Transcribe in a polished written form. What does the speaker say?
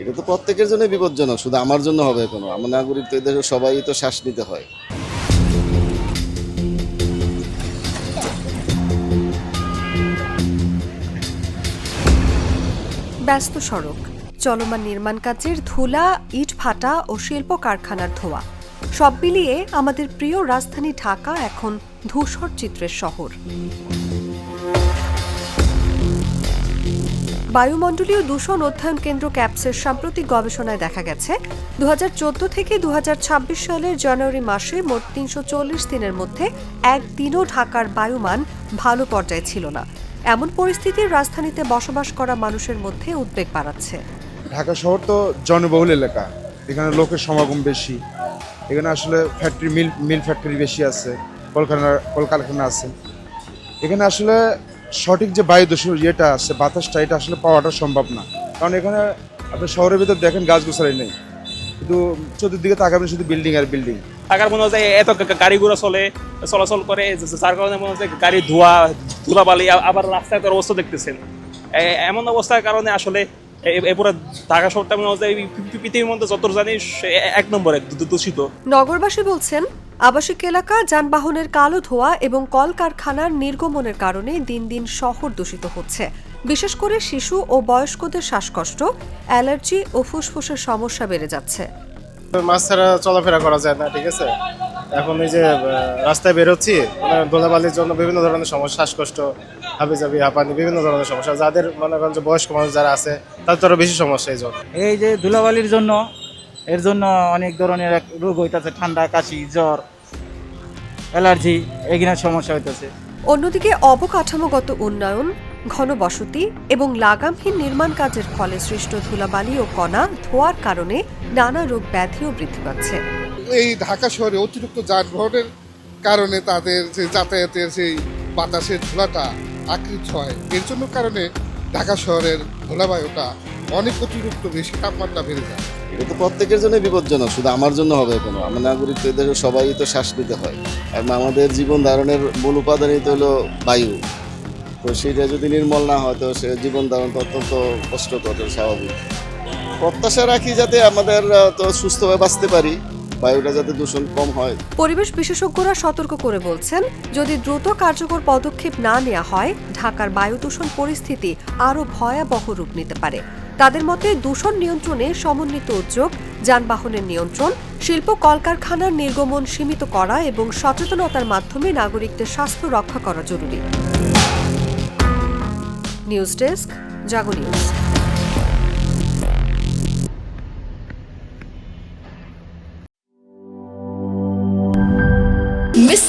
এটা তো প্রত্যেকের জন্য বিপজ্জনক, শুধু আমার জন্য হবে কোনো? আমার নাগরিক তো এদের সবাই তো শ্বাস নিতে হয়। ব্যস্ত সড়ক, চলমান নির্মাণ কাজের ধুলা, ইট ভাটা ও শিল্প কারখানার ধোঁয়া, সব মিলিয়ে আমাদের প্রিয় রাজধানী ঢাকা এখন ধূসর চিত্রের শহর। বায়ুমণ্ডলীয় দূষণ অধ্যয়ন কেন্দ্র ক্যাপসের সাম্প্রতিক গবেষণায় দেখা গেছে 2014 থেকে 2026 সালের জানুয়ারি মাসে মোট 340 দিনের মধ্যে একদিনও ঢাকার বায়ুমান ভালো পর্যায়ে ছিল না। এমন পরিস্থিতির রাজধানীতে বসবাস করা মানুষের মধ্যে উদ্বেগ বাড়াচ্ছে। ঢাকা শহর তো জনবহুল এলাকা, এখানে লোকের সমাগম বেশি, এখানে আসলে ফ্যাক্টরি মিল ফ্যাক্টরি বেশি আছে, কলকারখানা আছে। এখানে আসলে সঠিক যে বায়ু দূষণ যেটা আছে, বাতাসটা, এটা আসলে পাওয়াটা সম্ভব না। কারণ এখানে আপনি শহরের ভিতর দেখেন গাছগাছালি নেই, শুধু চতুর্দিকে তাকাবেন শুধু বিল্ডিং আর বিল্ডিং। ঢাকার মনে হচ্ছে এত গাড়ি ঘোড়া চলাচল করে, যার কারণে মনে হচ্ছে গাড়ি ধুলাবালি, আবার রাস্তায় তো অবস্থা দেখতেছেন। এমন অবস্থার কারণে আসলে এই পুরো ঢাকা শহরটা মনে হচ্ছে পৃথিবীর মধ্যে যত জানিস এক নম্বরে দূষিত। নগরবাসী বলছেন, আবাসিক এলাকা, যানবাহনের কালো ধোঁয়া এবং কলকারখানার নির্গমনের কারণে দিন দিন শহর দূষিত হচ্ছে। বিশেষ করে শিশু ও বয়স্কদের শ্বাসকষ্ট, অ্যালার্জি ও ফুসফুসের সমস্যা বেড়ে যাচ্ছে। মাছ ছাড়া চলাফেরা করা যায় না, ঠিক আছে। এখন এই যে রাস্তায় বেরোচ্ছি, ধুলাবালির জন্য বিভিন্ন ধরনের সমস্যা, শ্বাসকষ্ট, হাবিজাবি, হাঁপানি, বিভিন্ন ধরনের সমস্যা। যাদের মনে করেন যে বয়স্ক মানুষ যারা আছে তাদের তো আরো বেশি সমস্যা। এই যে ধুলাবালির জন্য, এর জন্য অনেক ধরনের রোগ হইতেছে, ঠান্ডা, কাশি, জ্বর, অ্যালার্জি, এগুলোর সমস্যা হইতেছে। অন্যদিকে অবকাঠামোগত উন্নয়ন, ঘনবসতি এবং লাগামহীন নির্মাণ কাজের ফলে সৃষ্ট ধুলাবালি ও কণা ধোঁয়ার কারণে নানা রোগ ব্যাধিও বৃদ্ধি পাচ্ছে। এই ঢাকা শহরে অতিরিক্ত যানবাহনের কারণে তাদের যে যাতায়াতের সেই বাতাসের ধুলাটা আকৃষ্ট হয়, এর জন্য কারণে ঢাকা শহরের ধুলাবায়ুটা অনেক অতিরিক্ত বেশি তাপমাত্রা বেড়ে যায়। এটা তো প্রত্যেকের জন্য বিপজ্জনক, শুধু আমার জন্য হবে কোনো? আমার নাগরিক তো এদের সবাই তো শ্বাস নিতে হয়। কারণ আমাদের জীবন ধারণের মূল উপাদানই তো হলো বায়ু। তো সেটা যদি নির্মল না হয় তো সে জীবন ধারণ তো অত্যন্ত কষ্টকর, স্বাভাবিক। প্রত্যাশা রাখি যাতে আমাদের তো সুস্থভাবে বাঁচতে পারি, বায়ুটা যাতে দূষণ কম হয়। পরিবেশ বিশেষজ্ঞরা সতর্ক করে বলছেন, যদি দ্রুত কার্যকর পদক্ষেপ না নেওয়া হয়, ঢাকার বায়ু দূষণ পরিস্থিতি আরও ভয়াবহ রূপ নিতে পারে। তাদের মতে দূষণ নিয়ন্ত্রণে সমন্বিত উদ্যোগ, যানবাহনের নিয়ন্ত্রণ, শিল্প কলকারখানার নির্গমন সীমিত করা এবং সচেতনতার মাধ্যমে নাগরিকদের স্বাস্থ্য রক্ষা করা জরুরি। নিউজ ডেস্ক, জাগো নিউজ। মিস